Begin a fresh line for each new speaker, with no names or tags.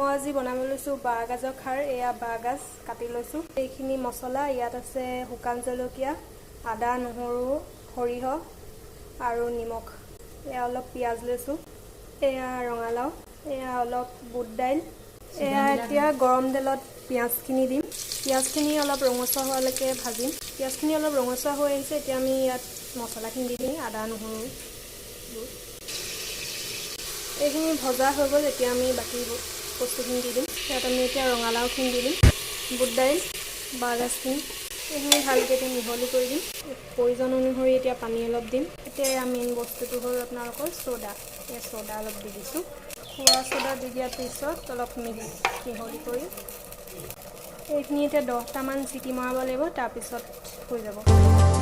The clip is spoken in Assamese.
মই আজি বনাব লৈছোঁ বাঁহগাজৰ খাৰ। এয়া বাঁহগাজ কাটি লৈছোঁ। এইখিনি মছলা ইয়াত আছে শুকান জলকীয়া, আদা, নহৰু, সৰিয়হ আৰু নিমখ। এয়া অলপ পিঁয়াজ লৈছোঁ। এয়া ৰঙালাও, এয়া অলপ বুট দাইল। এয়া এতিয়া গৰম তেলত পিঁয়াজখিনি দিম। পিঁয়াজখিনি অলপ ৰঙচুৱা হোৱালৈকে ভাজিম। পিঁয়াজখিনি অলপ ৰঙচুৱা হৈ আহিছে। এতিয়া আমি ইয়াত মছলাখিনি দি দিম, আদা নহৰু। এইখিনি ভজা হৈ গ'ল। এতিয়া আমি বাকী বস্তুখিনি দি দিম। ইয়াত আমি এতিয়া ৰঙালাওখিনি দি দিম, বুট দাইল, বাঁহগাজখিনি। এইখিনি ভালকৈ এতিয়া মিহলি কৰি দিম। প্ৰয়োজন অনুসৰি এতিয়া পানী অলপ দিম। এতিয়া মেইন বস্তুটো হ'ল আপোনালোকৰ চ'দা। এই চ'দা অলপ দি দিছোঁ। খোৱা চ'দা দি দিয়াৰ পিছত অলপ মিহলি কৰি এইখিনি এতিয়া 10টামান চিটি মৰাব লাগিব, তাৰপিছত হৈ যাব।